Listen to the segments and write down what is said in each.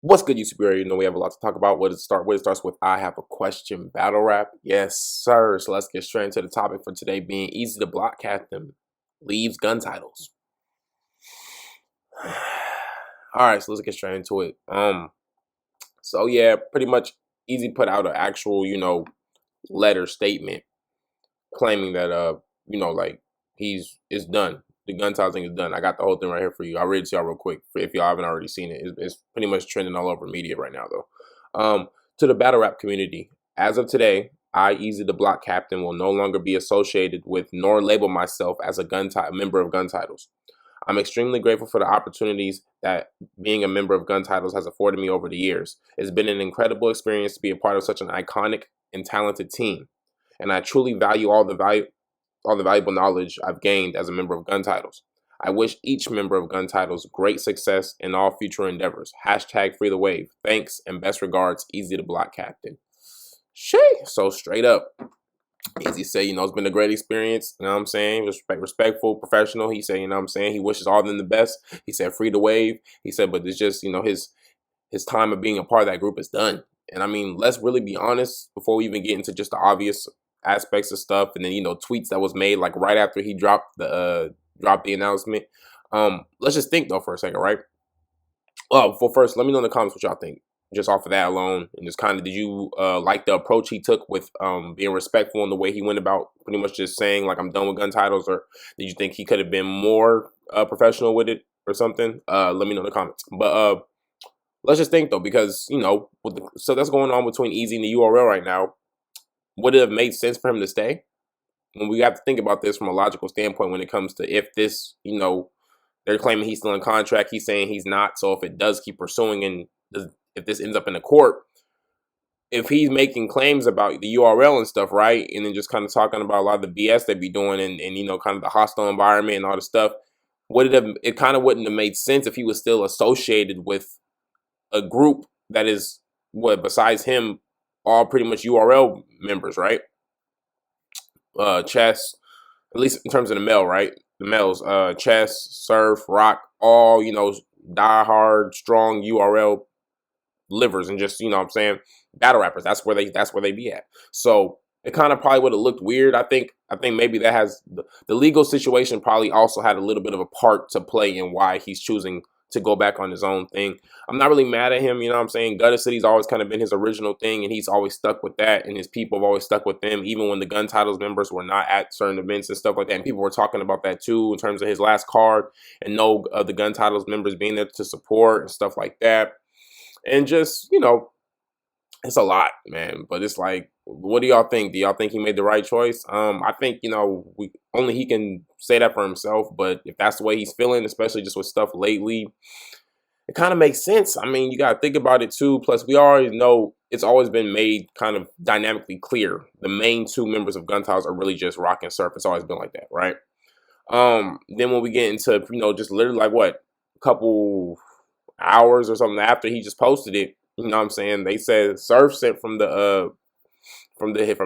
What's good, YouTube? You know we have a lot to talk about. Where to start? Where it starts with I have a question battle rap. Yes, sir. So let's get straight into the topic for today being Eazy the Block Captain leaves gun titles. Alright, so let's get straight into it. So yeah, pretty much Eazy put out an actual, letter statement claiming that like it's done. The gun title thing is done. I got the whole thing right here for you. I'll read it to y'all real quick if y'all haven't already seen it. It's pretty much trending all over media right now though. To the battle rap community, as of today, I, Eazy the Block Captain, will no longer be associated with nor label myself as a member of Gun Titles. I'm extremely grateful for the opportunities that being a member of Gun Titles has afforded me over the years. It's been an incredible experience to be a part of such an iconic and talented team, and I truly value all the valuable knowledge I've gained as a member of Gun Titles. I wish each member of Gun Titles great success in all future endeavors. Hashtag free the wave. Thanks and best regards, Eazy the Block Captain. Shay. So straight up, Eazy said, it's been a great experience. You know what I'm saying? Respectful, professional. He said, you know what I'm saying? He wishes all of them the best. He said, free the wave. He said, but it's just, his time of being a part of that group is done. And I mean, let's really be honest before we even get into just the obvious aspects of stuff, and then tweets that was made like right after he dropped the announcement. Let's just think though for a second, right? Well, first, let me know in the comments what y'all think. Just off of that alone, and just kind of, did you like the approach he took with being respectful in the way he went about pretty much just saying like I'm done with gun titles, or did you think he could have been more professional with it or something? Let me know in the comments. But let's just think though, because with the stuff that's going on between Eazy and the URL right now, would it have made sense for him to stay? When we have to think about this from a logical standpoint when it comes to if this, they're claiming he's still in contract, he's saying he's not. So if it does keep pursuing and if this ends up in the court, if he's making claims about the URL and stuff, right, and then just kind of talking about a lot of the BS they be doing and kind of the hostile environment and all the stuff, it kind of wouldn't have made sense if he was still associated with a group that is besides him, all pretty much URL members, right? Chess, at least in terms of the male, right? The males, Chess, Surf, Rock, all, die-hard, strong URL livers and just, what I'm saying, battle rappers. That's where they be at. So it kind of probably would have looked weird. I think maybe that has the legal situation probably also had a little bit of a part to play in why he's choosing to go back on his own thing. I'm not really mad at him, you know what I'm saying? Gutter City's always kind of been his original thing, and he's always stuck with that, and his people have always stuck with them, even when the Gun Titles members were not at certain events and stuff like that. And people were talking about that too in terms of his last card, and no of the Gun Titles members being there to support and stuff like that. And just, it's a lot, man. But it's like, what do y'all think? Do y'all think he made the right choice? I think, only he can say that for himself. But if that's the way he's feeling, especially just with stuff lately, it kind of makes sense. I mean, you got to think about it too. Plus, we already know it's always been made kind of dynamically clear. The main two members of Gun Titles are really just Rock and Surf. It's always been like that, right? Then when we get into, just literally like what, a couple hours or something after he just posted it, you know what I'm saying, they said Surf sent from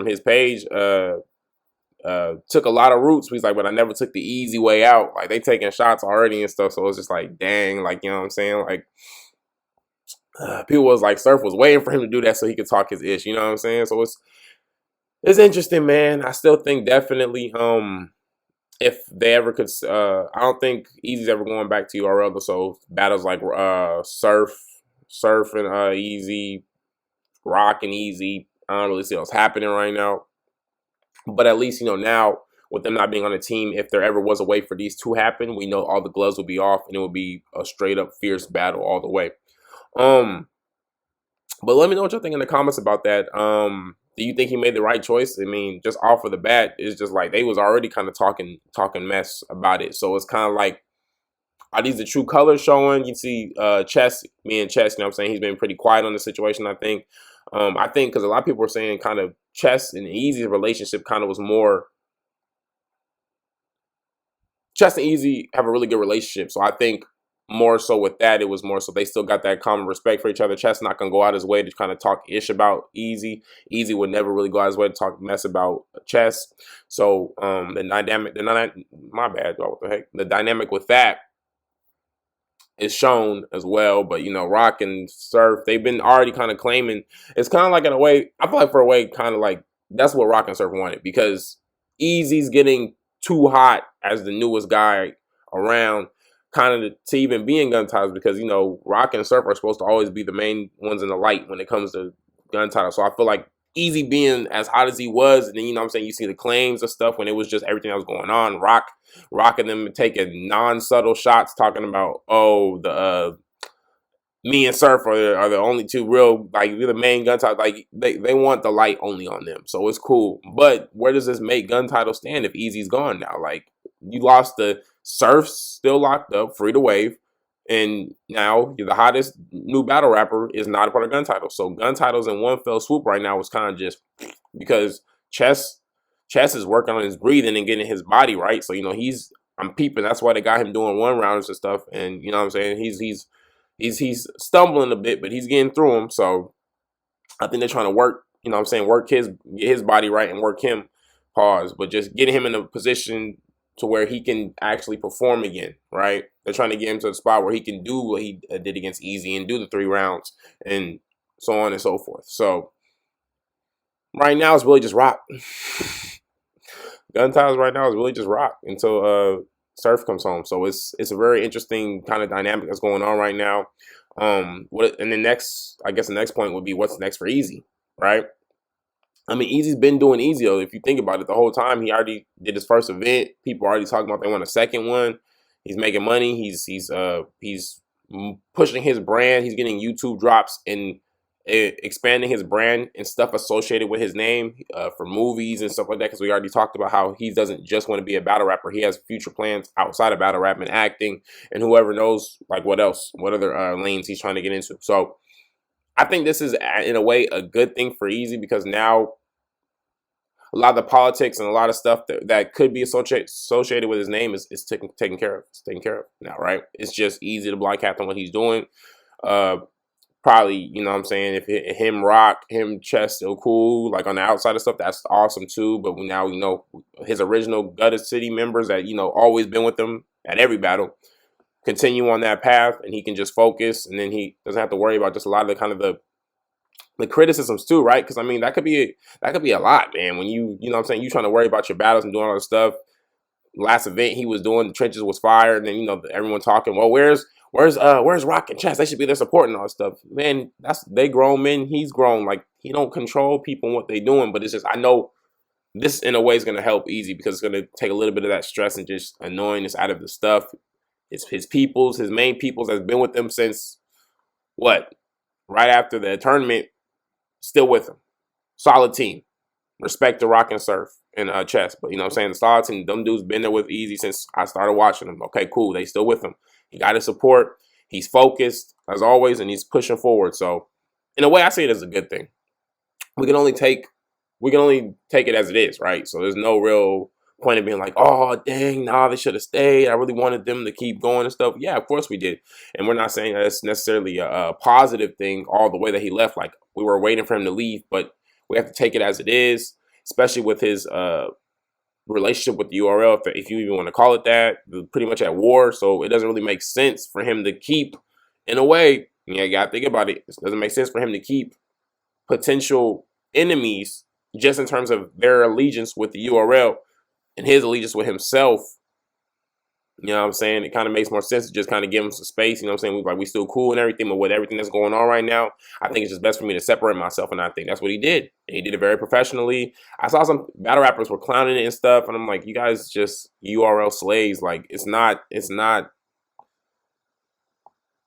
his page took a lot of routes. He's like, but I never took the easy way out. Like, they taking shots already and stuff. So it's just like, dang, like, you know what I'm saying? Like, people was like, Surf was waiting for him to do that so he could talk his ish. You know what I'm saying? So it's interesting, man. I still think definitely, if they ever could, I don't think Eazy's ever going back to URL though. So battles like Surf and Eazy, Rock and Eazy, I don't really see what's happening right now. But at least, now with them not being on the team, if there ever was a way for these to happen, we know all the gloves will be off and it will be a straight up fierce battle all the way. But let me know what you think in the comments about that. Do you think he made the right choice? I mean, just off of the bat, it's just like they was already kind of talking mess about it. So it's kind of like, are these the true colors showing? You see Chess, me and Chess, you know what I'm saying? He's been pretty quiet on the situation, I think. I think because a lot of people were saying kind of Chess and Eazy's relationship kind of was more, Chess and Eazy have a really good relationship. So I think more so with that, it was more so they still got that common respect for each other. Chess not gonna go out his way to kind of talk ish about Eazy. Eazy would never really go out his way to talk mess about Chess. So the dynamic, my bad, what the heck? The dynamic with that is shown as well. But you know, Rock and Surf, they've been already kind of claiming. It's kind of like in a way, I feel like for a way, kind of like that's what Rock and Surf wanted, because Eazy's getting too hot as the newest guy around, kind of to even be in GunTitles, because you know Rock and Surf are supposed to always be the main ones in the light when it comes to GunTitles. So I feel like Eazy being as hot as he was, and then, you know what I'm saying, you see the claims of stuff when it was just everything that was going on. Rock and them taking non-subtle shots, talking about, oh, the me and Surf are the only two real, like, we're the main GunTitles. Like, they want the light only on them, so it's cool. But where does this make GunTitles stand if Eazy's gone now? Like, you lost the Surf's still locked up, free to wave, and now the hottest new battle rapper is not a part of GunTitles. So GunTitles in one fell swoop right now was kind of just because Chess is working on his breathing and getting his body right. So, you know, I'm peeping. That's why they got him doing one rounders and stuff. And you know what I'm saying? He's stumbling a bit, but he's getting through them. So I think they're trying to work, you know what I'm saying, get his body right and work him, pause, but just getting him in a position to where he can actually perform again, right? They're trying to get him to the spot where he can do what he did against Eazy and do the 3 rounds and so on and so forth. So right now it's really just Rock. GunTitles right now is really just Rock until Surf comes home. So it's a very interesting kind of dynamic that's going on right now. And the next point would be, what's next for Eazy, right? I mean, Eazy's been doing Eazy, though. If you think about it, the whole time he already did his first event. People are already talking about they want a second one. He's making money. He's pushing his brand. He's getting YouTube drops and expanding his brand and stuff associated with his name for movies and stuff like that. Because we already talked about how he doesn't just want to be a battle rapper. He has future plans outside of battle rap and acting, and whoever knows, like, what other lanes he's trying to get into. So I think this is, in a way, a good thing for Eazy, because now a lot of the politics and a lot of stuff that could be associated with his name is taken care of. It's taken care of now, right? It's just easy to block captain what he's doing. Probably, you know what I'm saying, if him Rock, him Chess still cool, like on the outside of stuff, that's awesome too. But now, you know, his original Gutted City members that, you know, always been with him at every battle, continue on that path, and he can just focus, and then he doesn't have to worry about just a lot of the kind of the criticisms too, right? Because I mean, that could be a lot, man. When you know what I'm saying, you trying to worry about your battles and doing all this stuff. Last event he was doing, the trenches was fire, and then, you know, everyone talking, well, where's Rock and Chess? They should be there supporting all this stuff. Man, they grown men. He's grown. Like, he don't control people and what they doing, but it's just, I know this in a way is gonna help Eazy, because it's gonna take a little bit of that stress and just annoyingness out of the stuff. It's his main peoples that's been with him since what? Right after the tournament, still with him. Solid team. Respect to Rock and Surf and Chess. But you know what I'm saying? The solid team, them dudes been there with Eazy since I started watching them. Okay, cool. They still with him. He got his support. He's focused, as always, and he's pushing forward. So in a way, I see it as a good thing. We can only take it as it is, right? So there's no real point of being like, oh, dang, nah, they should have stayed. I really wanted them to keep going and stuff. Yeah, of course we did. And we're not saying that's necessarily a positive thing all the way that he left. Like, we were waiting for him to leave, but we have to take it as it is, especially with his relationship with the URL, if you even want to call it that. Pretty much at war, so it doesn't really make sense for him to keep, in a way, you got to think about it. It doesn't make sense for him to keep potential enemies just in terms of their allegiance with the URL and his allegiance with himself. You know what I'm saying? It kind of makes more sense to just kind of give him some space. You know what I'm saying? We still cool and everything, but with everything that's going on right now, I think it's just best for me to separate myself, and I think that's what he did. And he did it very professionally. I saw some battle rappers were clowning it and stuff, and I'm like, you guys just URL slaves. Like, it's not.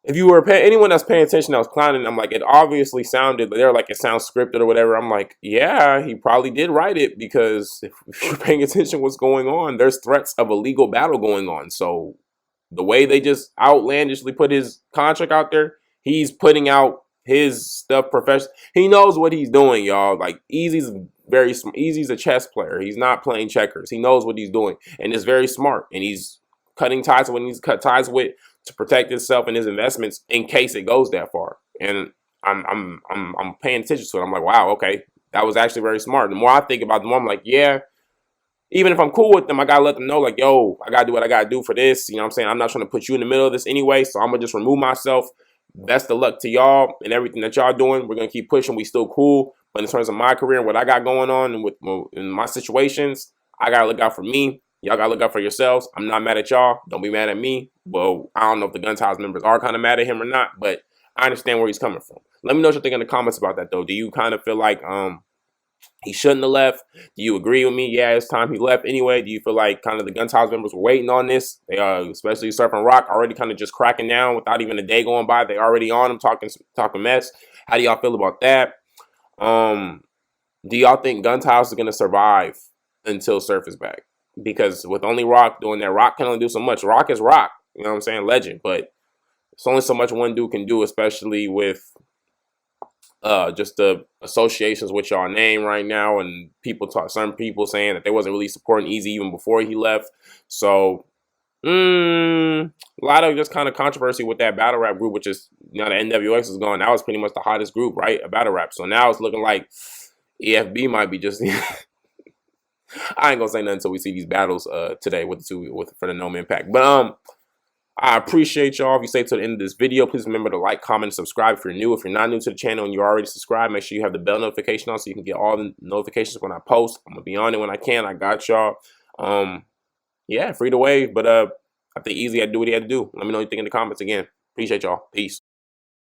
If you were anyone that's paying attention that was clowning, I'm like, it obviously sounded, they're like, it sounds scripted or whatever. I'm like, yeah, he probably did write it, because if you're paying attention to what's going on, there's threats of a legal battle going on. So the way they just outlandishly put his contract out there, he's putting out his stuff professional. He knows what he's doing, y'all. Like, Eazy's a chess player. He's not playing checkers. He knows what he's doing, and it's very smart. And he's cutting ties when he needs to cut ties with, to protect himself and his investments in case it goes that far. And I'm paying attention to it. I'm like, wow, okay, that was actually very smart. The more I think about it, the more I'm like, yeah, even if I'm cool with them, I gotta let them know, like, yo, I gotta do what I gotta do for this. You know what I'm saying? I'm not trying to put you in the middle of this anyway, so I'm gonna just remove myself. Best of luck to y'all and everything that y'all doing. We're gonna keep pushing. We still cool, but in terms of my career and what I got going on and with in my situations, I gotta look out for me. Y'all gotta look out for yourselves. I'm not mad at y'all. Don't be mad at me. Well, I don't know if the GunTitles members are kind of mad at him or not, but I understand where he's coming from. Let me know what you think in the comments about that, though. Do you kind of feel like he shouldn't have left? Do you agree with me? Yeah, it's time he left anyway. Do you feel like kind of the GunTitles members were waiting on this? They especially Surfing Rock, already kind of just cracking down without even a day going by. They already on him talking mess. How do y'all feel about that? Do y'all think GunTitles is gonna survive until Surf is back? Because with only Rock doing that, Rock can only do so much. Rock is Rock, you know what I'm saying? Legend, but it's only so much one dude can do, especially with just the associations with y'all name right now, and some people saying that they wasn't really supporting Eazy even before he left. So a lot of just kind of controversy with that battle rap group, which is now the NWX is gone. That was pretty much the hottest group, right? A battle rap. So now it's looking like EFB might be just I ain't gonna say nothing until we see these battles today with the two for the No Impact. But I appreciate y'all. If you stay to the end of this video, please remember to like, comment, and subscribe if you're new. If you're not new to the channel and you're already subscribed, make sure you have the bell notification on so you can get all the notifications when I post. I'm gonna be on it when I can. I got y'all. Yeah, free to wave. But I think Eazy had to do what he had to do. Let me know what you think in the comments again. Appreciate y'all. Peace.